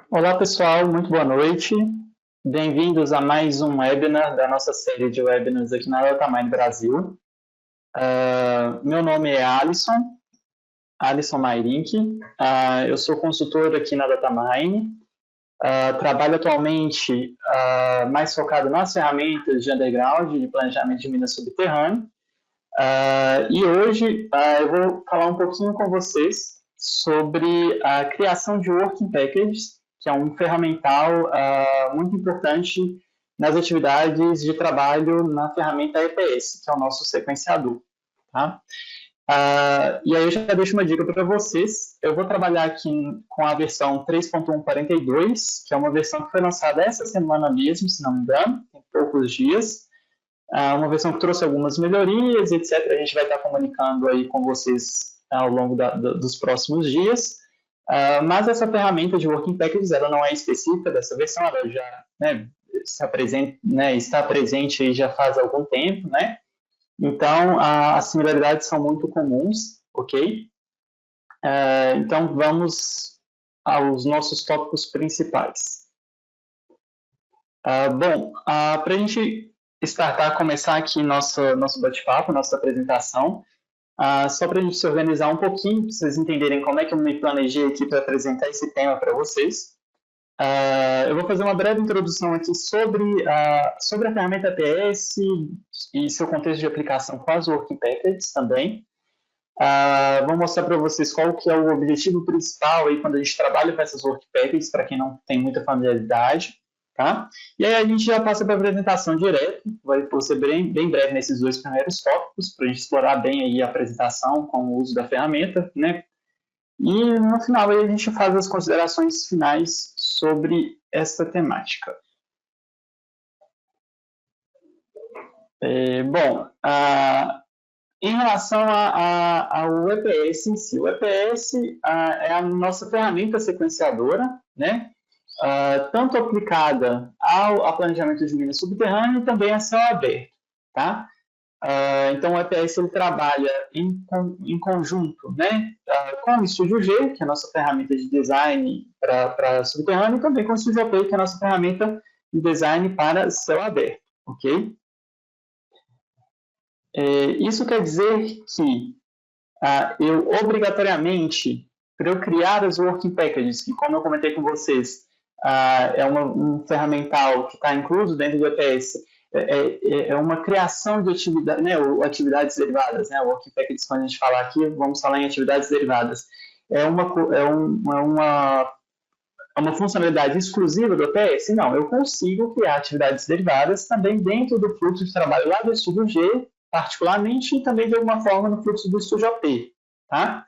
Olá, pessoal, muito boa noite. Bem-vindos a mais um webinar da nossa série de webinars aqui na Datamind Brasil. Meu nome é Alisson Mairink. Eu sou consultor aqui na Datamind. Trabalho atualmente mais focado nas ferramentas de underground, de planejamento de minas subterrâneo. E hoje eu vou falar um pouquinho com vocês sobre a criação de working packages, que é um ferramental muito importante nas atividades de trabalho na ferramenta EPS, que é o nosso sequenciador. Tá? E aí eu já deixo uma dica para vocês. Eu vou trabalhar aqui com a versão 3.142, que é uma versão que foi lançada essa semana mesmo, se não me engano, em poucos dias. Uma versão que trouxe algumas melhorias, etc. A gente vai estar comunicando aí com vocês ao longo dos próximos dias. Mas essa ferramenta de Working Packages, ela não é específica dessa versão, ela já está presente aí já faz algum tempo, né? Então, as similaridades são muito comuns, ok? Então, vamos aos nossos tópicos principais. Para a gente começar aqui nosso bate-papo, nossa apresentação, só para a gente se organizar um pouquinho, para vocês entenderem como é que eu me planejei aqui para apresentar esse tema para vocês. Eu vou fazer uma breve introdução aqui sobre a ferramenta EPS e seu contexto de aplicação com as Working Packages também. Vou mostrar para vocês qual que é o objetivo principal aí quando a gente trabalha com essas Working Packages, para quem não tem muita familiaridade. Tá? E aí a gente já passa para a apresentação direto, vai ser bem breve nesses dois primeiros tópicos, para a gente explorar bem aí a apresentação com o uso da ferramenta, né? E no final aí a gente faz as considerações finais sobre essa temática. Em relação ao EPS em si, o EPS é a nossa ferramenta sequenciadora, né? Tanto aplicada ao planejamento de minas subterrâneo e também a céu aberto, tá? Então, o EPS ele trabalha em conjunto, né, com o Studio G, que é a nossa ferramenta de design para subterrâneo, e também com o Studio AP, que é a nossa ferramenta de design para céu aberto, ok? Isso quer dizer que eu, obrigatoriamente, para eu criar as Working Packages, que, como eu comentei com vocês, é um ferramental que está incluso dentro do EPS, é uma criação de atividades, né, ou atividades derivadas, né, o Working Packages, quando a gente falar aqui, vamos falar em atividades derivadas. É uma funcionalidade exclusiva do EPS? Não, eu consigo criar atividades derivadas também dentro do fluxo de trabalho lá do Studio G, particularmente, e também de alguma forma no fluxo do Studio AP, tá?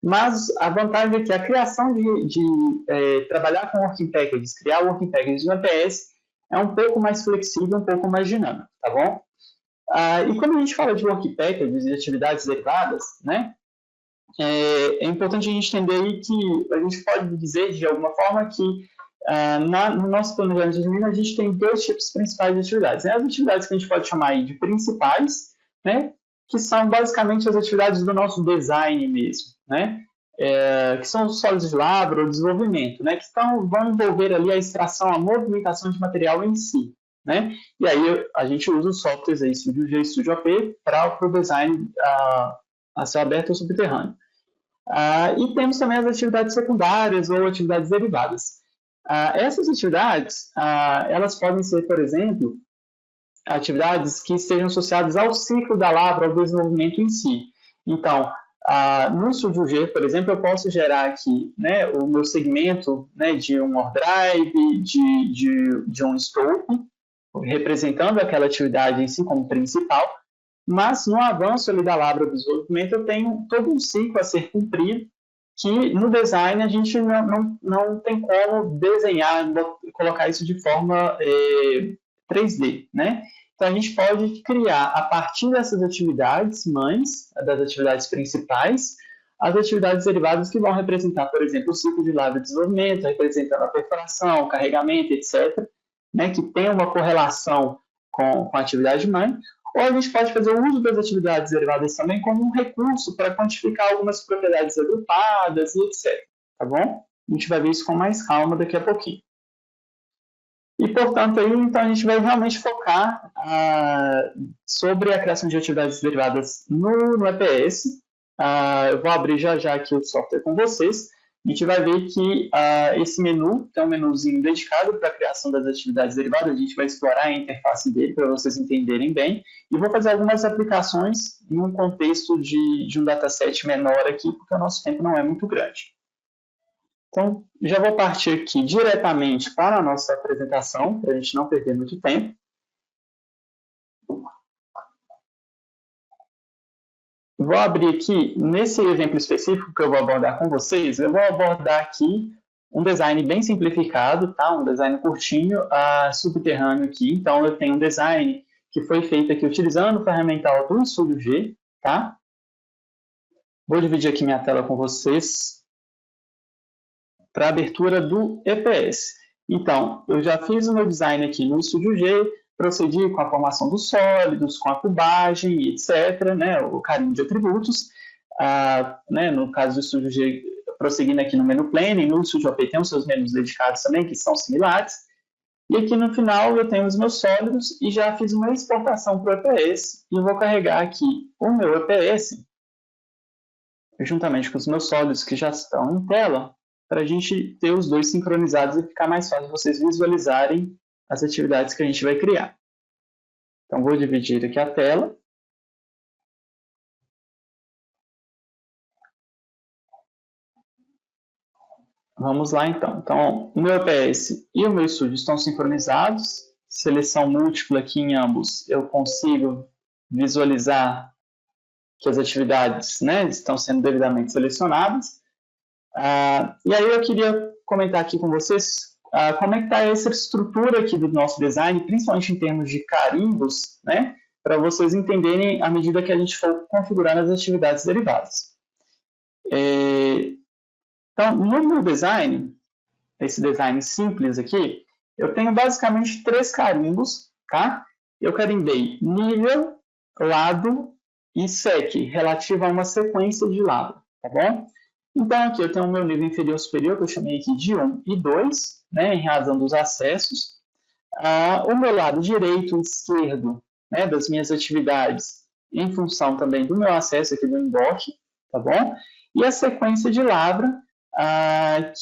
Mas a vantagem é que a criação de trabalhar com Working Packages, criar Working Packages no EPS, é um pouco mais flexível, um pouco mais dinâmico, tá bom? E quando a gente fala de Working Packages e atividades derivadas, né, é importante a gente entender aí que a gente pode dizer, de alguma forma, que no nosso planejamento de mina, a gente tem dois tipos principais de atividades. As atividades que a gente pode chamar aí de principais, né, que são basicamente as atividades do nosso design mesmo, né? Que são os sólidos de lavra ou desenvolvimento, né? Que vão envolver ali a extração, a movimentação de material em si, né? E aí a gente usa os softwares aí, Studio G e Studio AP para o design a céu aberto ou subterrâneo. E temos também as atividades secundárias ou atividades derivadas. Essas atividades, elas podem ser, por exemplo, atividades que estejam associadas ao ciclo da lavra, ao desenvolvimento em si. Então, no Studio G, por exemplo, eu posso gerar aqui, né, o meu segmento, né, de um OrDrive, de um scope, representando aquela atividade em si como principal, mas no avanço ali da lavra do desenvolvimento eu tenho todo um ciclo a ser cumprido, que no design a gente não tem como desenhar, colocar isso de forma 3D, né? Então, a gente pode criar, a partir dessas atividades mães, das atividades principais, as atividades derivadas que vão representar, por exemplo, o ciclo de lavra de desenvolvimento, representando a perfuração, carregamento, etc., né, que tem uma correlação com a atividade mãe, Ou a gente pode fazer o uso das atividades derivadas também como um recurso para quantificar algumas propriedades agrupadas e etc. Tá bom? A gente vai ver isso com mais calma daqui a pouquinho. E, portanto, aí, então, a gente vai realmente focar sobre a criação de atividades derivadas no EPS. Eu vou abrir já aqui o software com vocês. A gente vai ver que esse menu tem um menuzinho dedicado para a criação das atividades derivadas. A gente vai explorar a interface dele para vocês entenderem bem. E vou fazer algumas aplicações em um contexto de um dataset menor aqui, porque o nosso tempo não é muito grande. Então, já vou partir aqui diretamente para a nossa apresentação, para a gente não perder muito tempo. Vou abrir aqui, nesse exemplo específico que eu vou abordar com vocês, eu vou abordar aqui um design bem simplificado, tá? Um design curtinho, subterrâneo aqui. Então, eu tenho um design que foi feito aqui utilizando o ferramental do Studio G, tá? Vou dividir aqui minha tela com vocês para a abertura do EPS. Então, eu já fiz o meu design aqui no Studio G, procedi com a formação dos sólidos, com a cubagem, etc., né, o carimbo de atributos. Né, no caso do Studio G, prosseguindo aqui no menu Plane, no Studio AP tem os seus menus dedicados também, que são similares. E aqui no final eu tenho os meus sólidos e já fiz uma exportação para o EPS. E eu vou carregar aqui o meu EPS, juntamente com os meus sólidos que já estão em tela, para a gente ter os dois sincronizados e ficar mais fácil vocês visualizarem as atividades que a gente vai criar. Então, vou dividir aqui a tela. Vamos lá, então. Então, o meu EPS e o meu Studio estão sincronizados. Seleção múltipla aqui em ambos, eu consigo visualizar que as atividades, né, estão sendo devidamente selecionadas. E aí eu queria comentar aqui com vocês como é que está essa estrutura aqui do nosso design, principalmente em termos de carimbos, né, para vocês entenderem à medida que a gente for configurando as atividades derivadas. Então, no meu design, esse design simples aqui, eu tenho basicamente 3 carimbos, tá? Eu carimbei nível, lado e sec, relativo a uma sequência de lado, tá bom? Então, aqui eu tenho o meu nível inferior e superior, que eu chamei aqui de 1 e 2, né, em razão dos acessos. O meu lado direito e esquerdo, né, das minhas atividades, em função também do meu acesso aqui do inbox, tá bom? E a sequência de lavra,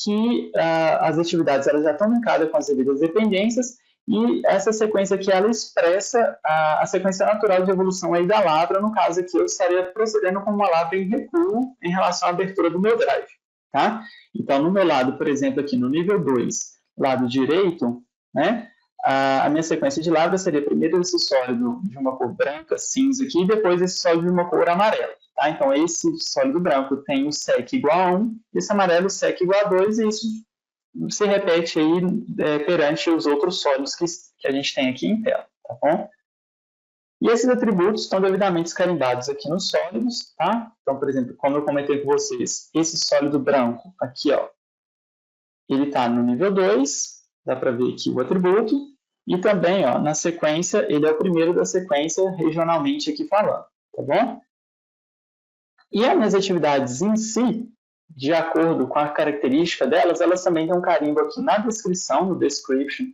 que as atividades elas já estão linkadas com as devidas dependências, e essa sequência aqui, ela expressa a sequência natural de evolução aí da lavra. No caso aqui, eu estaria procedendo com uma lavra em recuo em relação à abertura do meu drive, tá? Então, no meu lado, por exemplo, aqui no nível 2, lado direito, né, a minha sequência de lavra seria primeiro esse sólido de uma cor branca, cinza aqui, e depois esse sólido de uma cor amarela, tá? Então, esse sólido branco tem o sec igual a 1, esse amarelo o sec igual a 2, e isso se repete aí perante os outros sólidos que a gente tem aqui em tela, tá bom? E esses atributos estão devidamente carimbados aqui nos sólidos, tá? Então, por exemplo, como eu comentei com vocês, esse sólido branco aqui, ó, ele está no nível 2, dá para ver aqui o atributo, e também, ó, na sequência, ele é o primeiro da sequência regionalmente aqui falando, tá bom? E as minhas atividades em si, de acordo com a característica delas, elas também têm um carimbo aqui na descrição, no description,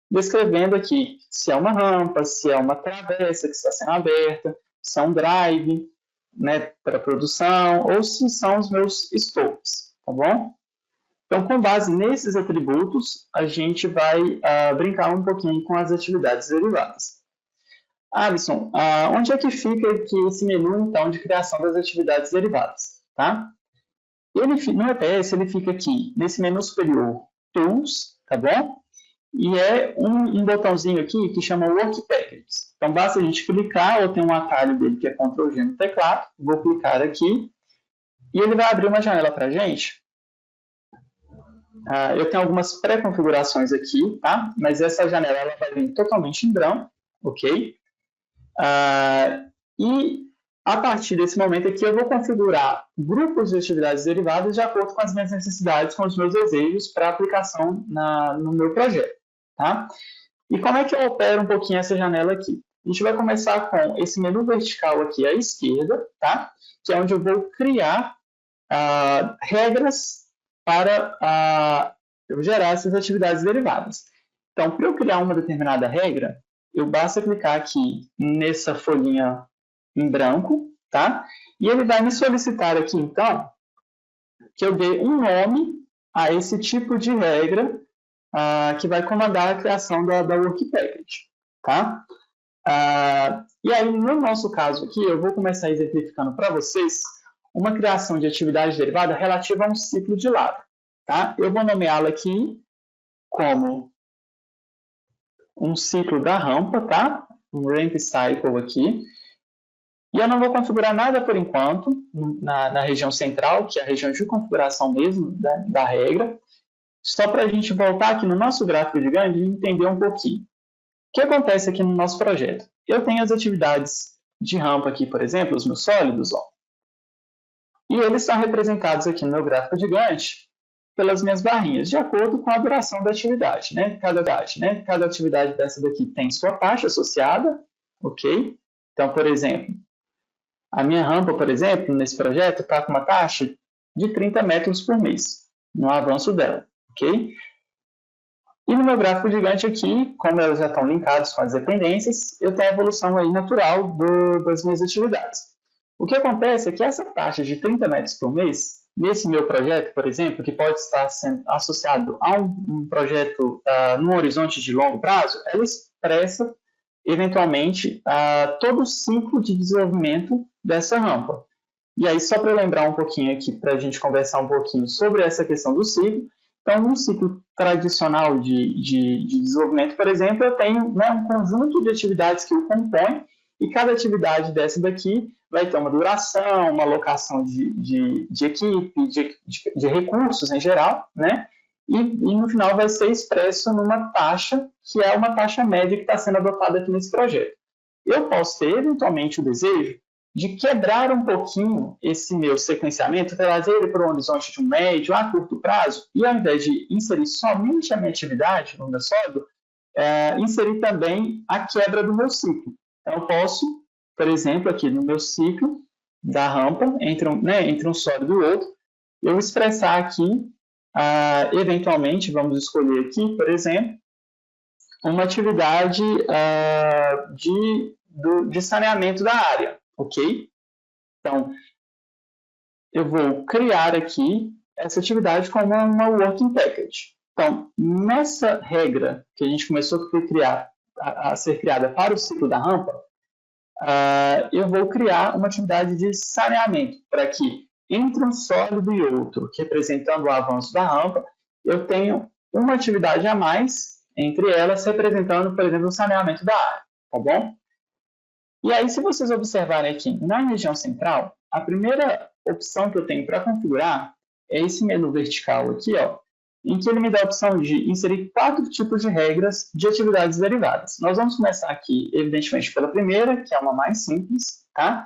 descrevendo aqui se é uma rampa, se é uma travessa que está sendo aberta, se é um drive, né, para produção, ou se são os meus scopes, tá bom? Então, com base nesses atributos, a gente vai brincar um pouquinho com as atividades derivadas. Alisson, onde é que fica aqui esse menu, então, de criação das atividades derivadas, tá? No EPS, ele fica aqui, nesse menu superior, Tools, tá bom? E é um botãozinho aqui que chama Work Packages. Então, basta a gente clicar, ou tem um atalho dele que é Ctrl G no teclado, vou clicar aqui, e ele vai abrir uma janela para a gente. Eu tenho algumas pré-configurações aqui, tá? Mas essa janela ela vai vir totalmente em branco, ok? E a partir desse momento aqui, eu vou configurar grupos de atividades derivadas de acordo com as minhas necessidades, com os meus desejos para aplicação no meu projeto, tá? E como é que eu opero um pouquinho essa janela aqui? A gente vai começar com esse menu vertical aqui à esquerda, tá? Que é onde eu vou criar regras para eu gerar essas atividades derivadas. Então, para eu criar uma determinada regra, eu basta clicar aqui nessa folhinha em branco, tá? E ele vai me solicitar aqui, então, que eu dê um nome a esse tipo de regra que vai comandar a criação da Work Package, tá? E aí, no nosso caso aqui, eu vou começar exemplificando para vocês uma criação de atividade derivada relativa a um ciclo de lado, tá? Eu vou nomeá-la aqui como um ciclo da rampa, tá? Um ramp cycle aqui. E eu não vou configurar nada por enquanto na região central, que é a região de configuração mesmo da regra, só para a gente voltar aqui no nosso gráfico de Gantt e entender um pouquinho. O que acontece aqui no nosso projeto? Eu tenho as atividades de rampa aqui, por exemplo, os meus sólidos, ó, e eles são representados aqui no meu gráfico de Gantt pelas minhas barrinhas, de acordo com a duração da atividade, né? Cada atividade dessa daqui tem sua taxa associada, ok? Então, por exemplo, a minha rampa, por exemplo, nesse projeto, está com uma taxa de 30 metros por mês, no avanço dela, ok? E no meu gráfico de Gantt aqui, como elas já estão linkadas com as dependências, eu tenho a evolução aí natural das minhas atividades. O que acontece é que essa taxa de 30 metros por mês, nesse meu projeto, por exemplo, que pode estar sendo associado a um projeto num horizonte de longo prazo, ela expressa, eventualmente, todo o ciclo de desenvolvimento dessa rampa. E aí, só para lembrar um pouquinho aqui, para a gente conversar um pouquinho sobre essa questão do ciclo, então, no ciclo tradicional de desenvolvimento, por exemplo, eu tenho um conjunto de atividades que o compõem, e cada atividade dessa daqui vai ter uma duração, uma alocação de equipe, de recursos em geral, né? E no final vai ser expresso numa taxa, que é uma taxa média que está sendo adotada aqui nesse projeto. Eu posso ter, eventualmente, o desejo de quebrar um pouquinho esse meu sequenciamento, trazer ele para um horizonte de um médio a curto prazo, e ao invés de inserir somente a minha atividade no meu sólido, inserir também a quebra do meu ciclo. Então, eu posso, por exemplo, aqui no meu ciclo da rampa, entre um sólido e outro, eu expressar aqui, eventualmente, vamos escolher aqui, por exemplo, uma atividade de saneamento da área, ok? Então, eu vou criar aqui essa atividade como uma working package. Então, nessa regra que a gente começou a ser criada para o ciclo da rampa, eu vou criar uma atividade de saneamento, para que entre um sólido e outro, representando o avanço da rampa, eu tenho uma atividade a mais entre elas, representando, por exemplo, o saneamento da área, tá bom? E aí, se vocês observarem aqui, na região central, a primeira opção que eu tenho para configurar é esse menu vertical aqui, ó, em que ele me dá a opção de inserir 4 tipos de regras de atividades derivadas. Nós vamos começar aqui, evidentemente, pela primeira, que é uma mais simples, tá?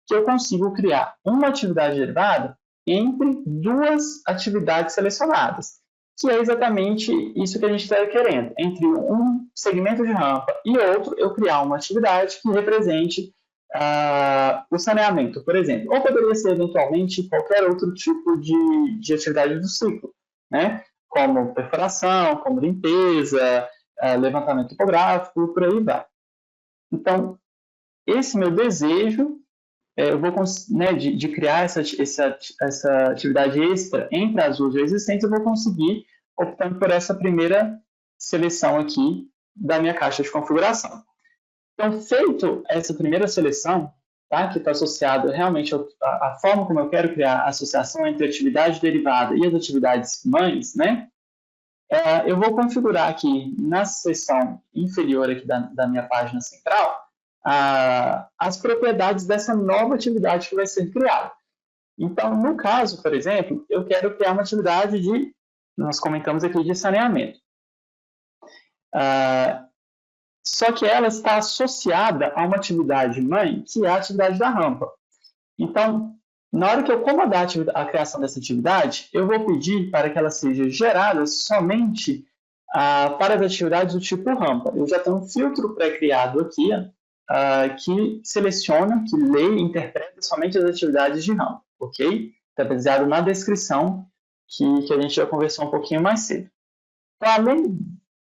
Que eu consigo criar uma atividade derivada entre 2 atividades selecionadas, que é exatamente isso que a gente está querendo. Entre um segmento de rampa e outro, eu criar uma atividade que represente o saneamento, por exemplo. Ou poderia ser, eventualmente, qualquer outro tipo de atividade do ciclo, né? Como perfuração, como limpeza, levantamento topográfico, por aí vai. Então, esse meu desejo, eu vou, de criar essa atividade extra entre as duas existentes, eu vou conseguir optando por essa primeira seleção aqui da minha caixa de configuração. Então, feito essa primeira seleção, tá, que está associada realmente à forma como eu quero criar a associação entre a atividade derivada e as atividades mães, né, eu vou configurar aqui na seção inferior aqui da minha página central as propriedades dessa nova atividade que vai ser criada. Então, no caso, por exemplo, eu quero criar uma atividade nós comentamos aqui, de saneamento. Só que ela está associada a uma atividade mãe, que é a atividade da rampa. Então, na hora que eu comandar a criação dessa atividade, eu vou pedir para que ela seja gerada somente para as atividades do tipo rampa. Eu já tenho um filtro pré-criado aqui, que seleciona, que lê e interpreta somente as atividades de rampa, ok? Está baseado na descrição que a gente já conversou um pouquinho mais cedo. Então, além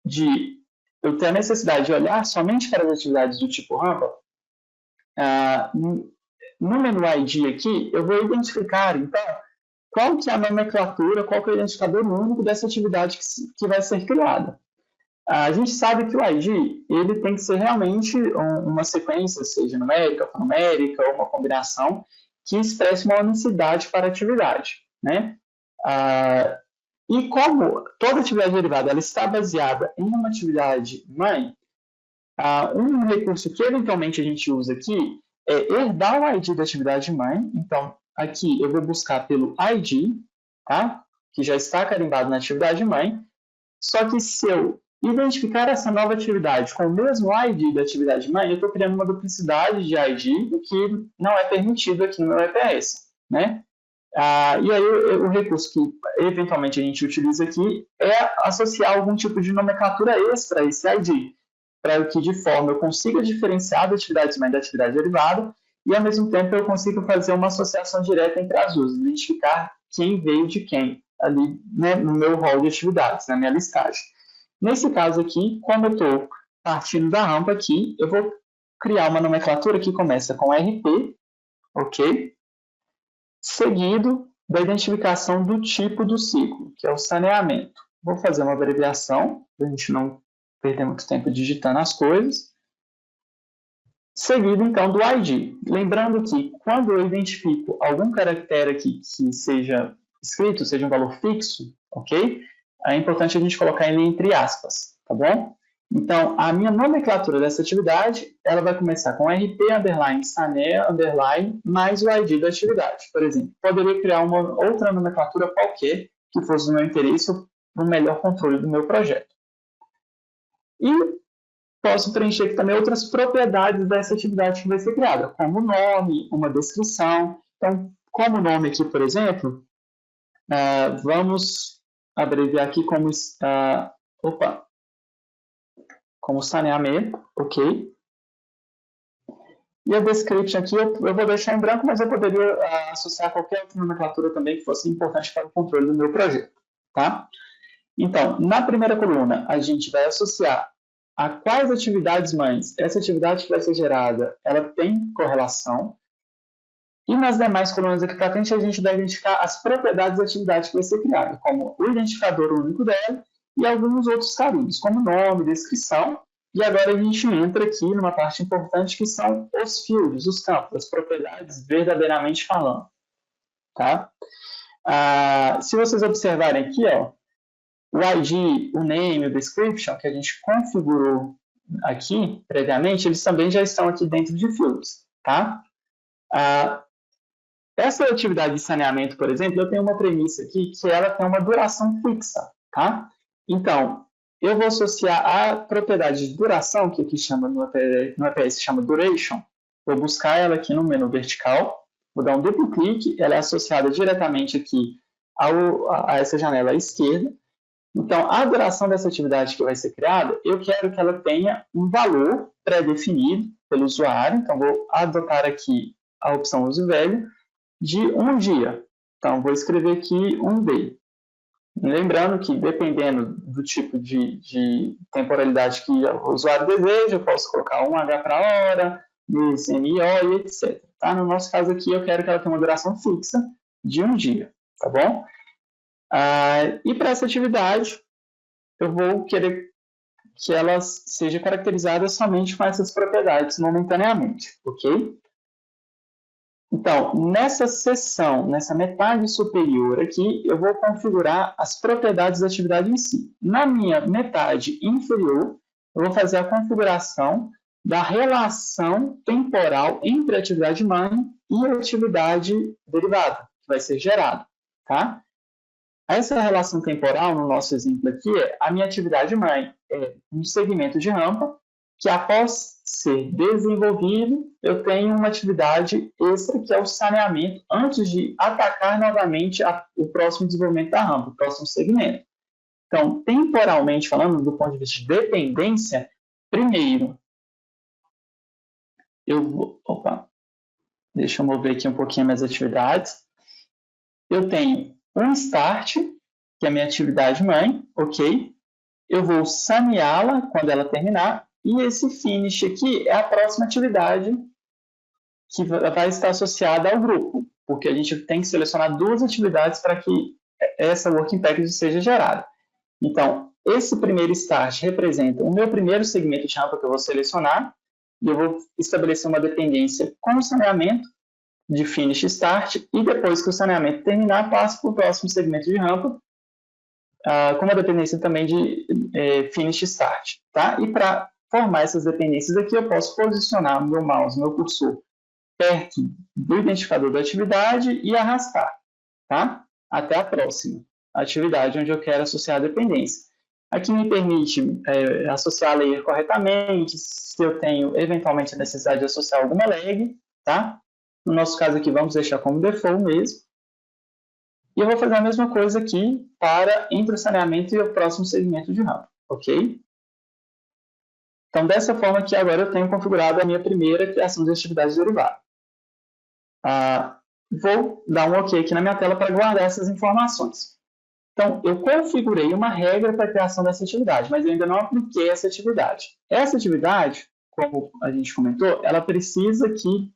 de eu ter a necessidade de olhar somente para as atividades do tipo rampa, no menu ID aqui, eu vou identificar, então, qual que é a nomenclatura, qual que é o identificador único dessa atividade que vai ser criada. A gente sabe que o ID ele tem que ser realmente uma sequência, seja numérica, alfanumérica, ou uma combinação, que expresse uma unicidade para a atividade, né? E como toda atividade derivada ela está baseada em uma atividade mãe, um recurso que eventualmente a gente usa aqui é herdar o ID da atividade mãe. Então, aqui eu vou buscar pelo ID, tá? Que já está carimbado na atividade mãe. Só que se eu identificar essa nova atividade com o mesmo ID da atividade mãe, eu estou criando uma duplicidade de ID, o que não é permitido aqui no meu EPS, né? E aí o recurso que eventualmente a gente utiliza aqui é associar algum tipo de nomenclatura extra a esse ID, para que de forma eu consiga diferenciar da atividade mãe da atividade derivada e ao mesmo tempo eu consiga fazer uma associação direta entre as duas, identificar quem veio de quem ali, né, no meu rol de atividades, na minha listagem. Nesse caso aqui, como eu estou partindo da rampa aqui, eu vou criar uma nomenclatura que começa com RP, ok? Seguido da identificação do tipo do ciclo, que é o saneamento. Vou fazer uma abreviação, para a gente não perder muito tempo digitando as coisas. Seguido, então, do ID. Lembrando que, quando eu identifico algum caractere aqui que seja escrito, seja um valor fixo, ok? É importante a gente colocar ele entre aspas, tá bom? Então, a minha nomenclatura dessa atividade, ela vai começar com RP, underline, SANE, underline, mais o ID da atividade. Por exemplo, poderia criar uma outra nomenclatura qualquer que fosse do meu interesse para o melhor controle do meu projeto. E posso preencher aqui também outras propriedades dessa atividade que vai ser criada, como o nome, uma descrição. Então, como nome aqui, por exemplo, vamos abreviar aqui como saneamento, ok? E a description aqui eu vou deixar em branco, mas eu poderia associar qualquer outra nomenclatura também que fosse importante para o controle do meu projeto, tá? Então, na primeira coluna, a gente vai associar a quais atividades mães essa atividade que vai ser gerada, ela tem correlação. E nas demais colunas aqui para frente, a gente vai identificar as propriedades da atividade que vai ser criada, como o identificador único dela e alguns outros carinhos, como nome, descrição. E agora a gente entra aqui numa parte importante que são os fields, os campos, as propriedades verdadeiramente falando. Tá? Se vocês observarem aqui, ó, o ID, o name, o description, que a gente configurou aqui previamente, eles também já estão aqui dentro de fields. Tá? Essa atividade de saneamento, por exemplo, eu tenho uma premissa aqui que ela tem uma duração fixa. Tá? Então, eu vou associar a propriedade de duração, que aqui chama no EPS chama duration, vou buscar ela aqui no menu vertical, vou dar um duplo clique, ela é associada diretamente aqui a essa janela à esquerda. Então, a duração dessa atividade que vai ser criada, eu quero que ela tenha um valor pré-definido pelo usuário, então vou adotar aqui a opção uso velho, de 1 dia. Então, vou escrever aqui 1 day. Lembrando que, dependendo do tipo de temporalidade que o usuário deseja, eu posso colocar 1H para hora, mês, MIO e etc. Tá? No nosso caso aqui, eu quero que ela tenha uma duração fixa de 1 dia. Tá bom? E para essa atividade, eu vou querer que ela seja caracterizada somente com essas propriedades momentaneamente. Ok? Então, nessa seção, nessa metade superior aqui, eu vou configurar as propriedades da atividade em si. Na minha metade inferior, eu vou fazer a configuração da relação temporal entre a atividade mãe e a atividade derivada, que vai ser gerada. Tá? Essa relação temporal, no nosso exemplo aqui, a minha atividade mãe é um segmento de rampa, que após ser desenvolvido, eu tenho uma atividade extra que é o saneamento antes de atacar novamente o próximo desenvolvimento da rampa, o próximo segmento. Então, temporalmente falando, do ponto de vista de dependência, primeiro, deixa eu mover aqui um pouquinho minhas atividades. Eu tenho um start, que é a minha atividade mãe, ok? Eu vou saneá-la quando ela terminar, e esse finish aqui é a próxima atividade que vai estar associada ao grupo, porque a gente tem que selecionar duas atividades para que essa working package seja gerada. Então, esse primeiro start representa o meu primeiro segmento de rampa que eu vou selecionar, e eu vou estabelecer uma dependência com o saneamento de finish start, e depois que o saneamento terminar, passo para o próximo segmento de rampa, com uma dependência também de finish start. Tá? E para formar essas dependências aqui, eu posso posicionar o meu mouse, meu cursor, perto do identificador da atividade e arrastar, tá? Até a próxima atividade onde eu quero associar a dependência. Aqui me permite associar a layer corretamente, se eu tenho eventualmente a necessidade de associar alguma lag, tá? No nosso caso aqui, vamos deixar como default mesmo. E eu vou fazer a mesma coisa aqui para entre o saneamento e o próximo segmento de rampa, ok? Então, dessa forma aqui, agora eu tenho configurado a minha primeira criação de atividade derivada. Vou dar um OK aqui na minha tela para guardar essas informações. Então, eu configurei uma regra para a criação dessa atividade, mas eu ainda não apliquei essa atividade. Essa atividade, como a gente comentou, ela precisa que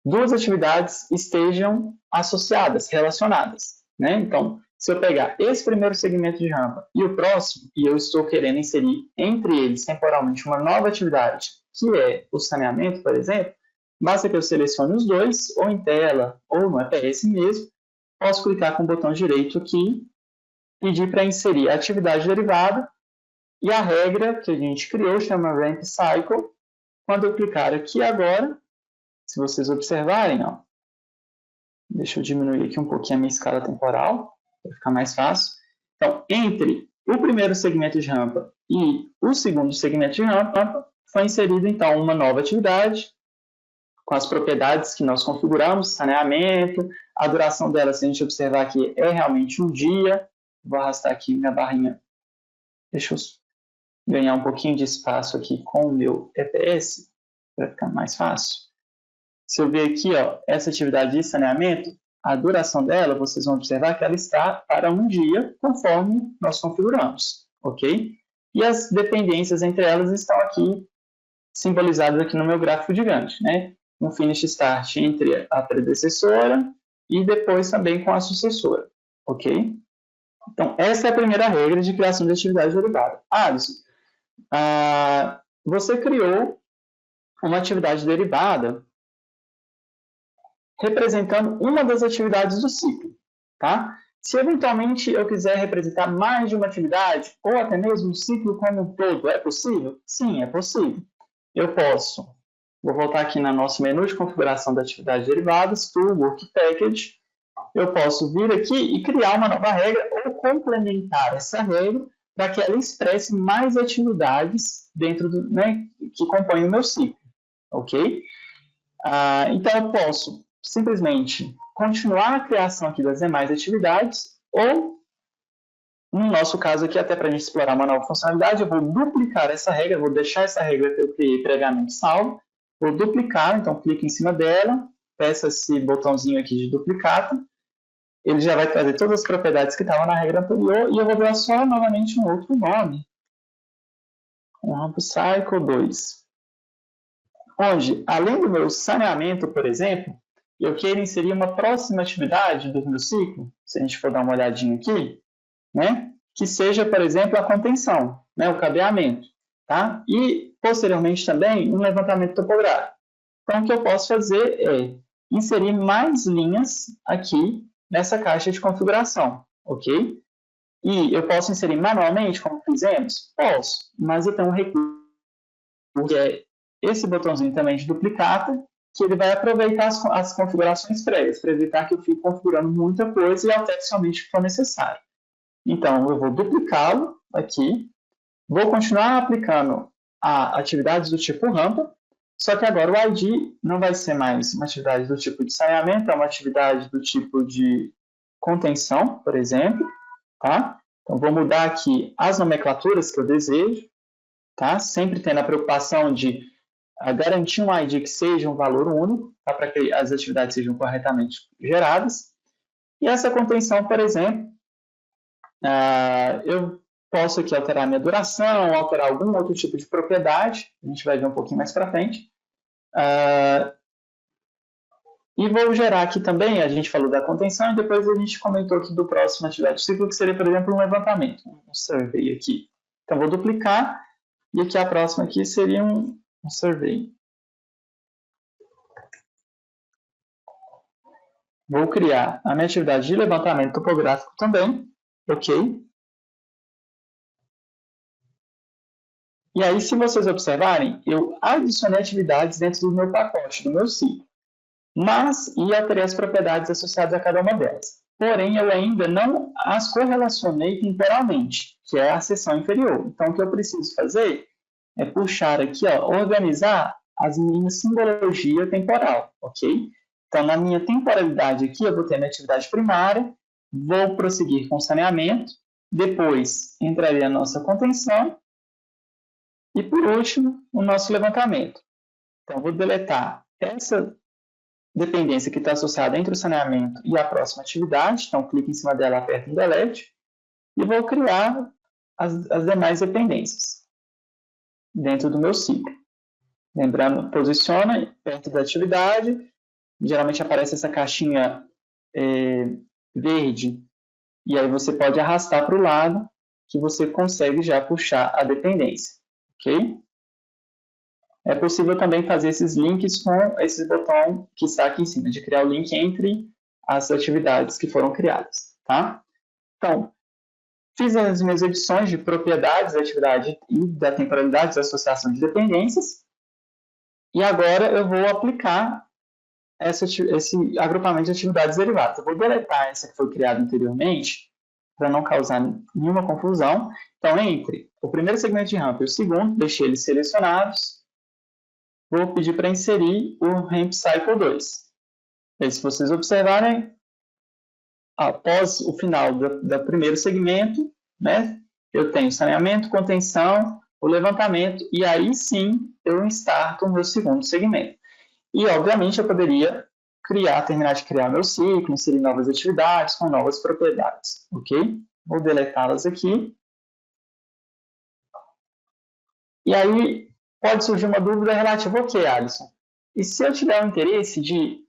duas atividades estejam associadas, relacionadas, né? Então, se eu pegar esse primeiro segmento de rampa e o próximo, e eu estou querendo inserir entre eles temporalmente uma nova atividade, que é o saneamento, por exemplo, basta que eu selecione os dois, ou em tela, ou no EPS mesmo, posso clicar com o botão direito aqui, pedir para inserir a atividade derivada, e a regra que a gente criou chama Ramp Cycle. Quando eu clicar aqui agora, se vocês observarem, ó, deixa eu diminuir aqui um pouquinho a minha escala temporal, para ficar mais fácil. Então, entre o primeiro segmento de rampa e o segundo segmento de rampa, foi inserida, então, uma nova atividade, com as propriedades que nós configuramos, saneamento, a duração dela, se a gente observar aqui, é realmente um dia. Vou arrastar aqui minha barrinha. Deixa eu ganhar um pouquinho de espaço aqui com o meu EPS, para ficar mais fácil. Se eu ver aqui, ó, essa atividade de saneamento, a duração dela, vocês vão observar que ela está para um dia, conforme nós configuramos, ok? E as dependências entre elas estão aqui, simbolizadas aqui no meu gráfico de Gantt, né? Um finish start entre a predecessora e depois também com a sucessora, ok? Então, essa é a primeira regra de criação de atividade derivada. Alisson, você criou uma atividade derivada representando uma das atividades do ciclo, tá? Se eventualmente eu quiser representar mais de uma atividade, ou até mesmo o ciclo como um todo, é possível? Sim, é possível. Eu posso, vou voltar aqui no nosso menu de configuração da atividade derivadas, Tool, Work Package, eu posso vir aqui e criar uma nova regra ou complementar essa regra para que ela expresse mais atividades dentro do, né, que compõem o meu ciclo, ok? Então, eu posso simplesmente continuar a criação aqui das demais atividades ou, no nosso caso aqui, até para a gente explorar uma nova funcionalidade, eu vou duplicar essa regra, vou deixar essa regra que eu criei previamente salva, vou duplicar, então clico em cima dela, peço esse botãozinho aqui de duplicata, ele já vai trazer todas as propriedades que estavam na regra anterior e eu vou dar só novamente um outro nome, um Ramp Cycle 2, onde, além do meu saneamento, por exemplo, eu quero inserir uma próxima atividade do meu ciclo, se a gente for dar uma olhadinha aqui, né, que seja, por exemplo, a contenção, né, o cabeamento, tá? E, posteriormente, também um levantamento topográfico. Então, o que eu posso fazer é inserir mais linhas aqui nessa caixa de configuração, ok? E eu posso inserir manualmente, como fizemos? Posso, mas eu tenho um recurso, que é esse botãozinho também de duplicata, que ele vai aproveitar as configurações prévias, para evitar que eu fique configurando muita coisa e altere somente o que for necessário. Então, eu vou duplicá-lo aqui, vou continuar aplicando a atividades do tipo rampa, só que agora o ID não vai ser mais uma atividade do tipo de saneamento, é uma atividade do tipo de contenção, por exemplo, tá? Então, vou mudar aqui as nomenclaturas que eu desejo, tá? Sempre tendo a preocupação de garantir um ID que seja um valor único, tá? Para que as atividades sejam corretamente geradas. E essa contenção, por exemplo, eu posso aqui alterar a minha duração, alterar algum outro tipo de propriedade, a gente vai ver um pouquinho mais para frente. E vou gerar aqui também, a gente falou da contenção, e depois a gente comentou aqui do próximo atividade do ciclo, que seria, por exemplo, um levantamento, um survey aqui. Então, vou duplicar, e aqui a próxima aqui seria um survey. Vou criar a minha atividade de levantamento topográfico também, ok? E aí, se vocês observarem, eu adicionei atividades dentro do meu pacote, do meu ciclo, mas e alterei as propriedades associadas a cada uma delas. Porém, eu ainda não as correlacionei temporalmente, que é a seção inferior. Então, o que eu preciso fazer é puxar aqui, ó, organizar as minhas simbologia temporal, ok? Então, na minha temporalidade aqui, eu vou ter minha atividade primária, vou prosseguir com saneamento, depois entraria a nossa contenção, e, por último, o nosso levantamento. Então, vou deletar essa dependência que está associada entre o saneamento e a próxima atividade. Então, clique em cima dela, aperto em Delete, e vou criar as demais dependências dentro do meu ciclo. Lembrando, posiciona perto da atividade, geralmente aparece essa caixinha verde, e aí você pode arrastar para o lado, que você consegue já puxar a dependência. Ok? É possível também fazer esses links com esse botão que está aqui em cima, de criar o link entre as atividades que foram criadas. Tá? Então, fiz as minhas edições de propriedades da atividade e da temporalidade, da associação de dependências, e agora eu vou aplicar esse agrupamento de atividades derivadas. Eu vou deletar essa que foi criada anteriormente, para não causar nenhuma confusão. Então, entre o primeiro segmento de rampa e o segundo, deixei eles selecionados. Vou pedir para inserir o Ramp Cycle 2. E se vocês observarem, após o final do primeiro segmento, né, eu tenho saneamento, contenção, o levantamento, e aí sim eu starto o meu segundo segmento. E, obviamente, eu poderia terminar de criar meu ciclo, inserir novas atividades com novas propriedades, ok? Vou deletá-las aqui. E aí, pode surgir uma dúvida relativa ao que, Alisson? E se eu tiver o interesse de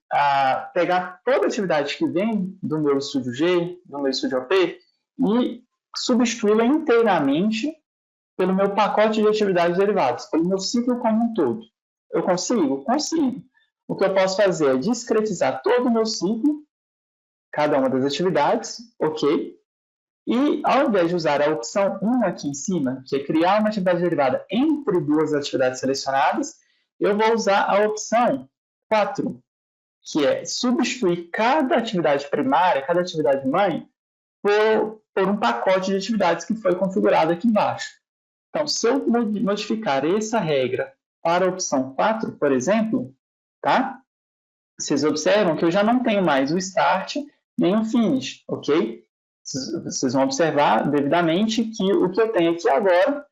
pegar toda a atividade que vem do meu Estúdio G, do meu Estúdio OP, e substituí-la inteiramente pelo meu pacote de atividades derivadas, pelo meu ciclo como um todo. Eu consigo? Consigo. O que eu posso fazer é discretizar todo o meu ciclo, cada uma das atividades, ok? E, ao invés de usar a opção 1 aqui em cima, que é criar uma atividade derivada entre duas atividades selecionadas, eu vou usar a opção 4, que é substituir cada atividade primária, cada atividade mãe, por um pacote de atividades que foi configurado aqui embaixo. Então, se eu modificar essa regra para a opção 4, por exemplo, tá? Vocês observam que eu já não tenho mais o start nem o finish, ok? Vocês vão observar devidamente que o que eu tenho aqui agora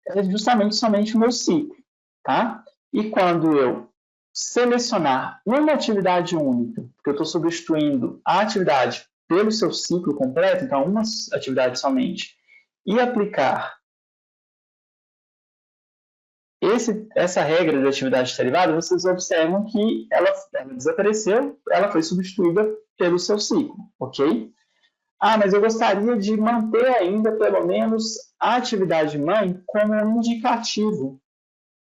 é justamente somente o meu ciclo, tá? E quando eu selecionar uma atividade única, porque eu estou substituindo a atividade pelo seu ciclo completo, então uma atividade somente, e aplicar essa regra de atividade derivada, vocês observam que ela desapareceu, ela foi substituída pelo seu ciclo, ok? Mas eu gostaria de manter ainda, pelo menos, a atividade mãe como um indicativo,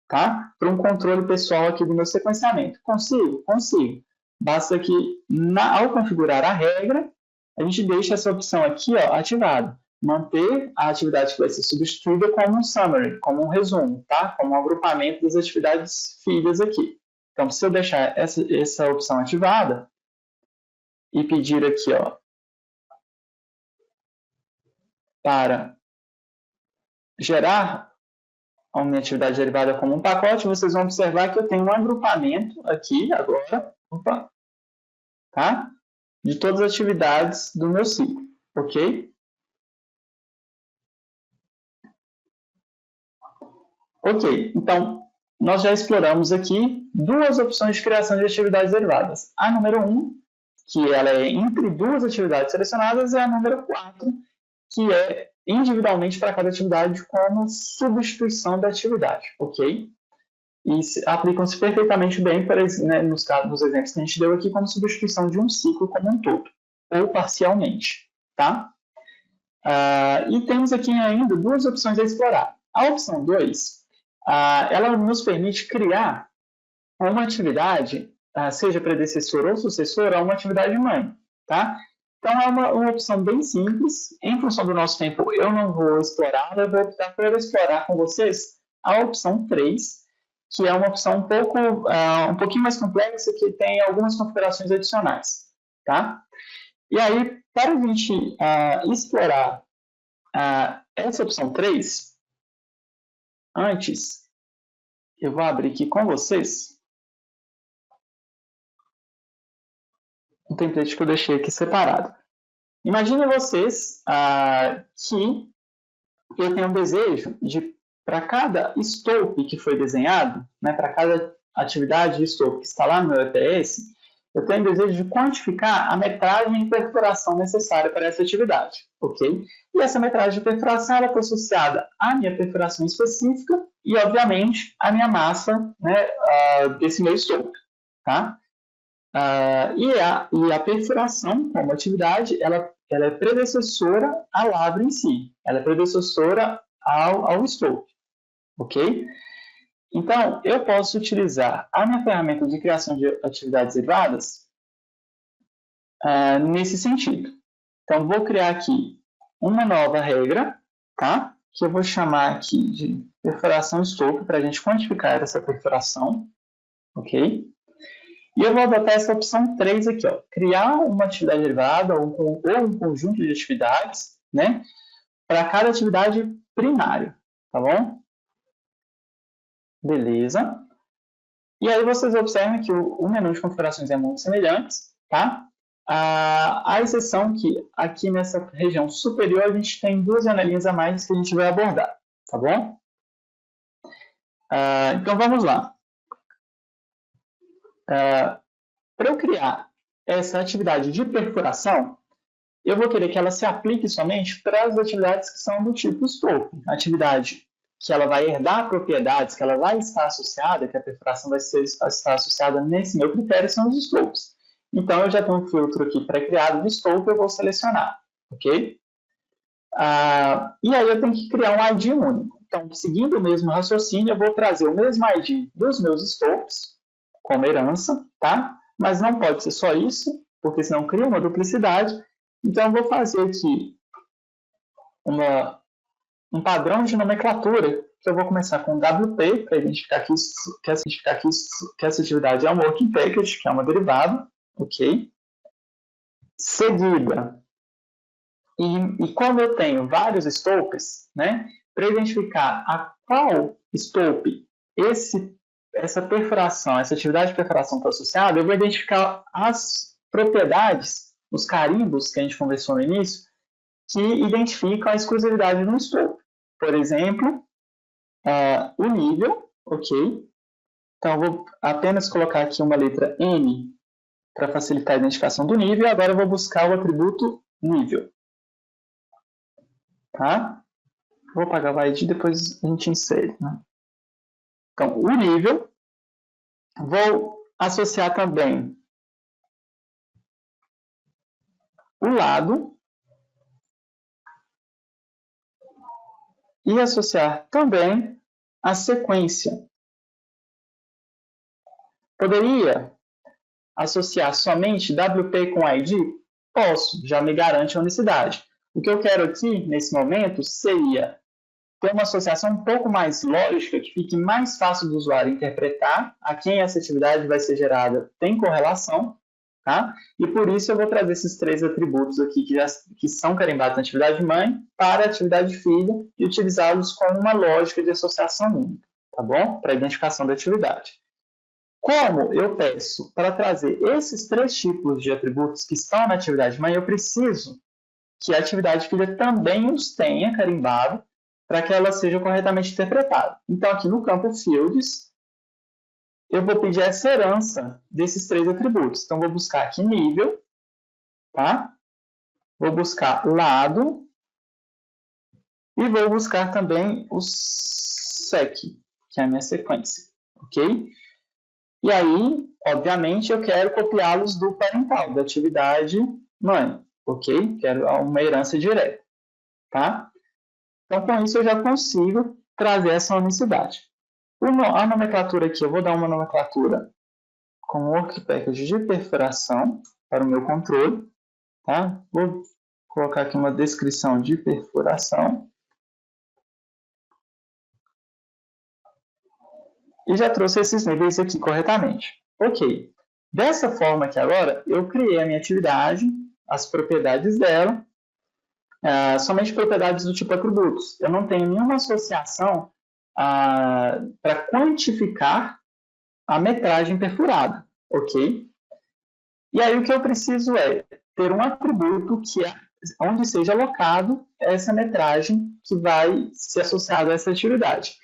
tá? Para um controle pessoal aqui do meu sequenciamento. Consigo? Consigo. Basta que, ao configurar a regra, a gente deixa essa opção aqui, ó, ativada. Manter a atividade que vai ser substituída como um summary, como um resumo, tá? Como um agrupamento das atividades filhas aqui. Então, se eu deixar essa opção ativada e pedir aqui, ó, para gerar a minha atividade derivada como um pacote, vocês vão observar que eu tenho um agrupamento aqui, agora, tá? De todas as atividades do meu ciclo, ok? Ok, então, nós já exploramos aqui duas opções de criação de atividades derivadas. A número 1, que ela é entre duas atividades selecionadas, e a número 4, que é individualmente para cada atividade como substituição da atividade, ok? E aplicam-se perfeitamente bem para, né, nos exemplos que a gente deu aqui, como substituição de um ciclo como um todo, ou parcialmente, tá? E temos aqui ainda duas opções a explorar. A opção 2, ela nos permite criar uma atividade, seja predecessora ou sucessora, a uma atividade mãe, tá? Então, é uma opção bem simples. Em função do nosso tempo, eu não vou explorar, eu vou optar por explorar com vocês a opção 3, que é uma opção um pouquinho mais complexa, que tem algumas configurações adicionais, tá? E aí, para a gente explorar essa opção 3, antes, eu vou abrir aqui com vocês um template que eu deixei aqui separado. Imagine vocês que eu tenho um desejo de, para cada scope que foi desenhado, né, para cada atividade de scope que está lá no meu EPS, eu tenho o desejo de quantificar a metragem de perfuração necessária para essa atividade, ok? E essa metragem de perfuração ela está associada à minha perfuração específica e, obviamente, à minha massa, né, desse meu scope, tá? E a perfuração, como atividade, ela é predecessora à lavra em si. Ela é predecessora ao scope, ok? Então, eu posso utilizar a minha ferramenta de criação de atividades derivadas nesse sentido. Então, vou criar aqui uma nova regra, tá? Que eu vou chamar aqui de perfuração scope, para a gente quantificar essa perfuração, ok? E eu vou adotar essa opção 3 aqui, ó, criar uma atividade derivada ou um conjunto de atividades, né, para cada atividade primária, tá bom? Beleza. E aí vocês observam que o menu de configurações é muito semelhante, tá? A exceção que aqui nessa região superior a gente tem duas janelinhas a mais que a gente vai abordar, tá bom? Então vamos lá. Para eu criar essa atividade de perfuração, eu vou querer que ela se aplique somente para as atividades que são do tipo scope. Atividade que ela vai herdar propriedades, que ela vai estar associada, que a perfuração vai estar associada nesse meu critério, são os scopes. Então, eu já tenho um filtro aqui pré-criado de scope, eu vou selecionar, ok? E aí eu tenho que criar um ID único. Então, seguindo o mesmo raciocínio, eu vou trazer o mesmo ID dos meus scopes, como herança, tá? Mas não pode ser só isso, porque senão cria uma duplicidade. Então, eu vou fazer aqui um padrão de nomenclatura, que eu vou começar com WP, para identificar que essa atividade é um working package, que é uma derivada, ok? Seguida, e como eu tenho vários scopes, né, para identificar a qual scope essa perfuração, essa atividade de perfuração está associada, eu vou identificar as propriedades, os carimbos que a gente conversou no início, que identificam a exclusividade de um scope. Por exemplo, o nível, ok? Então, eu vou apenas colocar aqui uma letra N para facilitar a identificação do nível, e agora eu vou buscar o atributo nível. Tá? Vou apagar o ID e depois a gente insere, né? Então, o nível, vou associar também o lado e associar também a sequência. Poderia associar somente WP com ID? Posso, já me garante a unicidade. O que eu quero aqui, nesse momento, seria ter uma associação um pouco mais lógica, que fique mais fácil do usuário interpretar a quem essa atividade vai ser gerada tem correlação, tá? E por isso eu vou trazer esses 3 atributos aqui que são carimbados na atividade mãe para a atividade filha e utilizá-los como uma lógica de associação única, tá bom? Para a identificação da atividade. Como eu peço para trazer esses 3 tipos de atributos que estão na atividade mãe, eu preciso que a atividade filha também os tenha carimbado para que ela seja corretamente interpretada. Então, aqui no campo Fields, eu vou pedir essa herança desses 3 atributos. Então, vou buscar aqui nível, tá? Vou buscar lado e vou buscar também o sec, que é a minha sequência, ok? E aí, obviamente, eu quero copiá-los do parental, da atividade mãe, ok? Quero uma herança direta, tá? Então, com isso, eu já consigo trazer essa unicidade. A nomenclatura aqui, eu vou dar uma nomenclatura com o Work Package de perfuração para o meu controle, tá? Vou colocar aqui uma descrição de perfuração. E já trouxe esses níveis aqui corretamente. Ok. Dessa forma aqui agora, eu criei a minha atividade, as propriedades dela, somente propriedades do tipo atributos. Eu não tenho nenhuma associação para quantificar a metragem perfurada, ok? E aí o que eu preciso é ter um atributo onde seja alocado essa metragem que vai ser associada a essa atividade.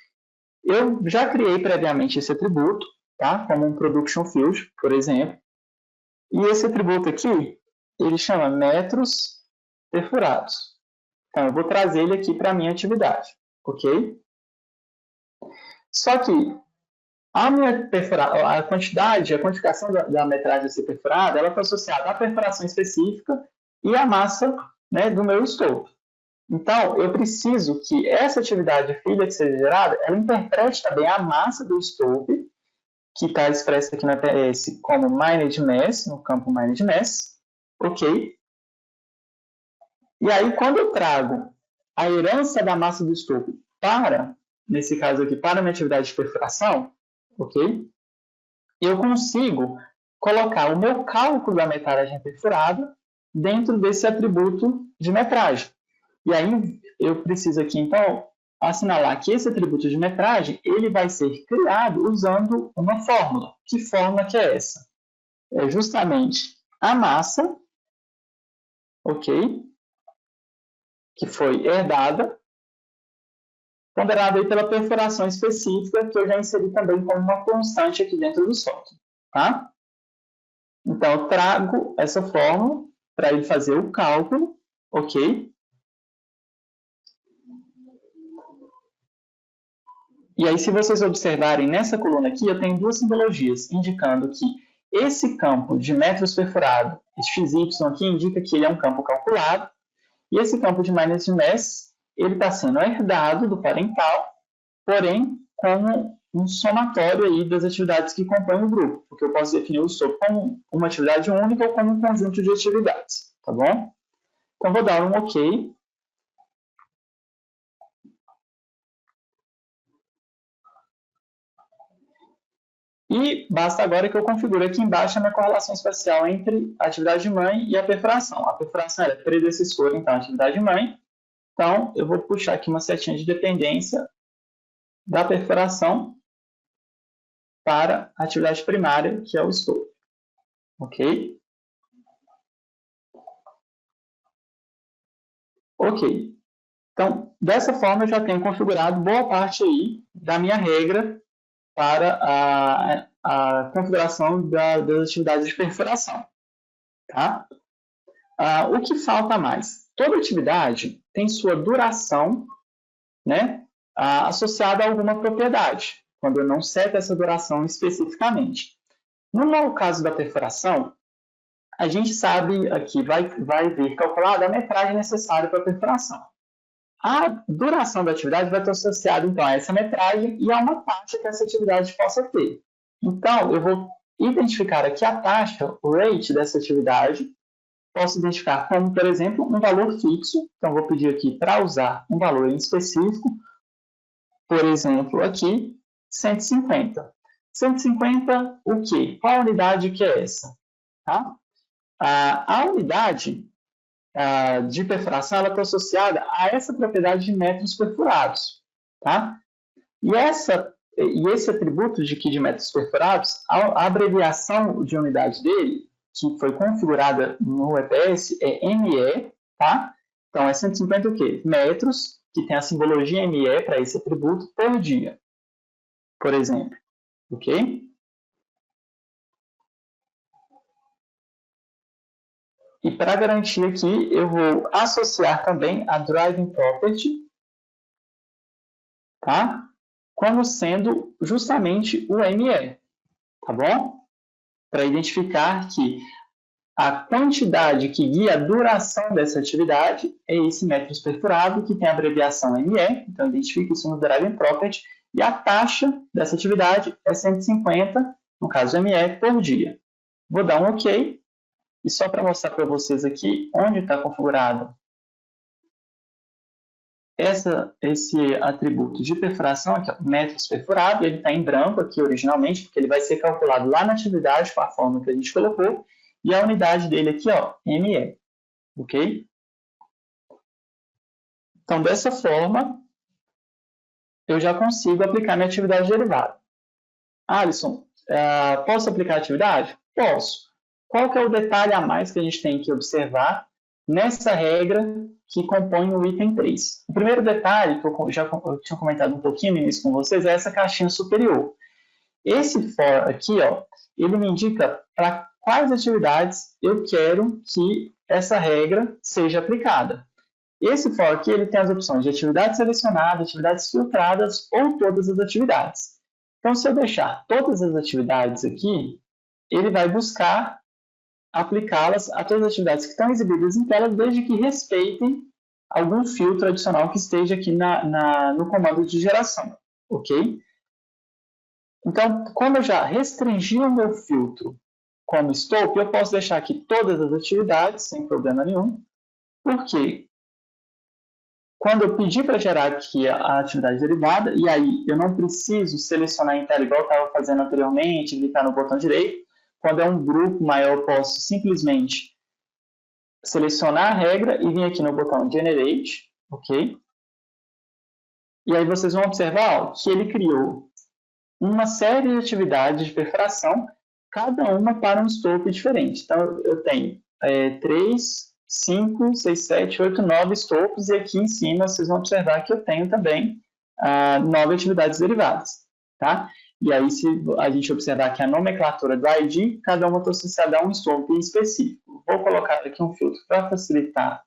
Eu já criei previamente esse atributo, tá? Como um production field, por exemplo. E esse atributo aqui, ele chama metros perfurados. Então, eu vou trazer ele aqui para a minha atividade, ok? Só que a quantidade, a quantificação da metragem a ser perfurada, ela está associada à perfuração específica e à massa, né, do meu escopo. Então, eu preciso que essa atividade filha que seja gerada, ela interprete também a massa do estope, que está expressa aqui na TS como MinedMass, no campo MinedMass, ok? E aí, quando eu trago a herança da massa do estope para, nesse caso aqui, para a minha atividade de perfuração, ok? Eu consigo colocar o meu cálculo da metragem perfurada dentro desse atributo de metragem. E aí, eu preciso aqui, então, assinalar que esse atributo de metragem ele vai ser criado usando uma fórmula. Que fórmula que é essa? É justamente a massa, ok? Que foi herdada, ponderada aí pela perfuração específica, que eu já inseri também como uma constante aqui dentro do software, tá? Então, eu trago essa fórmula para ele fazer o cálculo, ok? E aí, se vocês observarem nessa coluna aqui, eu tenho 2 simbologias, indicando que esse campo de metros perfurado, esse XY aqui, indica que ele é um campo calculado, e esse campo de MinedMass, ele está sendo herdado do parental, porém, como um somatório aí das atividades que compõem o grupo, porque eu posso definir o escopo como uma atividade única ou como um conjunto de atividades, tá bom? Então, vou dar um OK. E basta agora que eu configure aqui embaixo a minha correlação espacial entre a atividade mãe e a perfuração. A perfuração é predecessora, então, à atividade mãe. Então, eu vou puxar aqui uma setinha de dependência da perfuração para a atividade primária, que é o escopo. Ok? Ok. Então, dessa forma, eu já tenho configurado boa parte aí da minha regra para a configuração das atividades de perfuração. Tá? O que falta mais? Toda atividade tem sua duração, né, associada a alguma propriedade, quando eu não seto essa duração especificamente. No caso da perfuração, a gente sabe aqui, vai vir calculada a metragem necessária para a perfuração. A duração da atividade vai estar associada, então, a essa metragem e a uma taxa que essa atividade possa ter. Então, eu vou identificar aqui a taxa, o rate dessa atividade. Posso identificar como, por exemplo, um valor fixo. Então, vou pedir aqui para usar um valor em específico. Por exemplo, aqui, 150. 150, o quê? Qual unidade que é essa? Tá? A unidade de perfuração está associada a essa propriedade de metros perfurados. Tá? E esse atributo de metros perfurados, a abreviação de unidade dele, que foi configurada no EPS, é ME, tá? Então, é 150 o quê? Metros, que tem a simbologia ME para esse atributo, por dia, por exemplo. Ok? E para garantir aqui, eu vou associar também a Driving Property, tá? Como sendo justamente o ME, tá bom? Para identificar que a quantidade que guia a duração dessa atividade é esse metros perfurado, que tem a abreviação ME, então identifique isso no Driving Property, e a taxa dessa atividade é 150, no caso ME, por dia. Vou dar um OK, e só para mostrar para vocês aqui onde está configurado esse atributo de perfuração, aqui, ó, metros perfurado, ele está em branco aqui originalmente, porque ele vai ser calculado lá na atividade com a forma que a gente colocou, e a unidade dele aqui, ó, ME, ok? Então, dessa forma, eu já consigo aplicar minha atividade derivada. Alisson, posso aplicar a atividade? Posso. Qual que é o detalhe a mais que a gente tem que observar nessa regra que compõe o item 3? O primeiro detalhe, que eu tinha comentado um pouquinho no início com vocês, é essa caixinha superior. Esse for aqui, ó, ele me indica para quais atividades eu quero que essa regra seja aplicada. Esse for aqui, ele tem as opções de atividades selecionadas, atividades filtradas ou todas as atividades. Então, se eu deixar todas as atividades aqui, ele vai buscar aplicá-las a todas as atividades que estão exibidas em tela, desde que respeitem algum filtro adicional que esteja aqui no comando de geração, ok? Então, quando eu já restringi o meu filtro como scope, eu posso deixar aqui todas as atividades, sem problema nenhum, porque quando eu pedir para gerar aqui a atividade derivada, e aí eu não preciso selecionar em tela igual eu estava fazendo anteriormente, clicar no botão direito. Quando é um grupo maior, eu posso simplesmente selecionar a regra e vir aqui no botão Generate, ok? E aí vocês vão observar, ó, que ele criou uma série de atividades de perfuração, cada uma para um scope diferente. Então, eu tenho 3, 5, 6, 7, 8, 9 scopes, e aqui em cima vocês vão observar que eu tenho também 9 atividades derivadas, tá? E aí, se a gente observar que a nomenclatura do ID, cada uma está associada a um scope específico. Vou colocar aqui um filtro para facilitar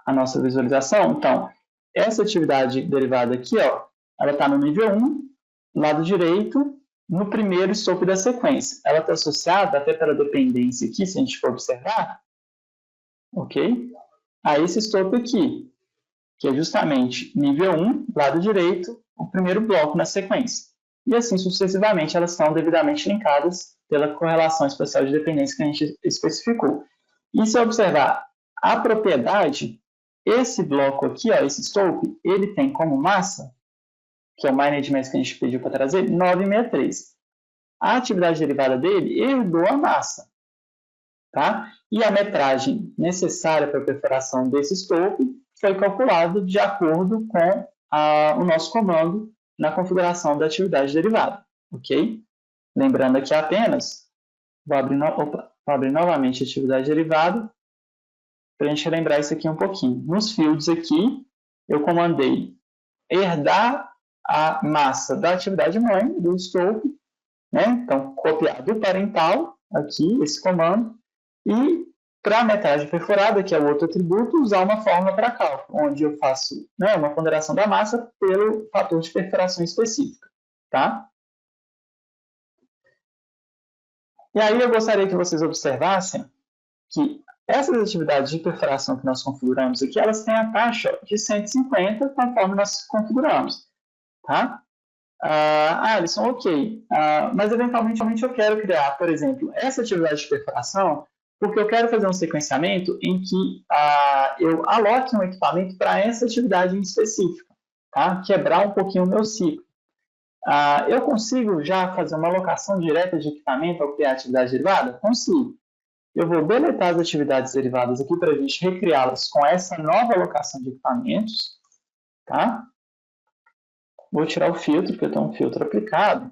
a nossa visualização. Então, essa atividade derivada aqui, ó, ela está no nível 1, lado direito, no primeiro scope da sequência. Ela está associada, até pela dependência aqui, se a gente for observar, ok? A esse scope aqui, que é justamente nível 1, lado direito, o primeiro bloco na sequência. E assim sucessivamente, elas são devidamente linkadas pela correlação espacial de dependência que a gente especificou. E se observar a propriedade, esse bloco aqui, ó, esse scope, ele tem como massa, que é o management que a gente pediu para trazer, 963. A atividade derivada dele herdou a massa, tá? E a metragem necessária para a perfuração desse scope foi calculada de acordo com o nosso comando na configuração da atividade derivada, ok? Lembrando aqui apenas, vou abrir novamente a atividade derivada, para a gente relembrar isso aqui um pouquinho. Nos fields aqui, eu comandei herdar a massa da atividade mãe, do scope, né? Então, copiar do parental, aqui, esse comando, e para a metragem perfurada, que é o outro atributo, usar uma fórmula para cálculo, onde eu faço, né, uma ponderação da massa pelo fator de perfuração específica, tá? E aí eu gostaria que vocês observassem que essas atividades de perfuração que nós configuramos aqui, elas têm a taxa de 150, conforme nós configuramos, tá? Alisson, ok, mas eventualmente eu quero criar, por exemplo, essa atividade de perfuração, porque eu quero fazer um sequenciamento em que eu aloque um equipamento para essa atividade em específico, tá? Quebrar um pouquinho o meu ciclo. Eu consigo já fazer uma alocação direta de equipamento ao criar atividade derivada? Consigo. Eu vou deletar as atividades derivadas aqui para a gente recriá-las com essa nova alocação de equipamentos, tá? Vou tirar o filtro, porque eu tenho um filtro aplicado.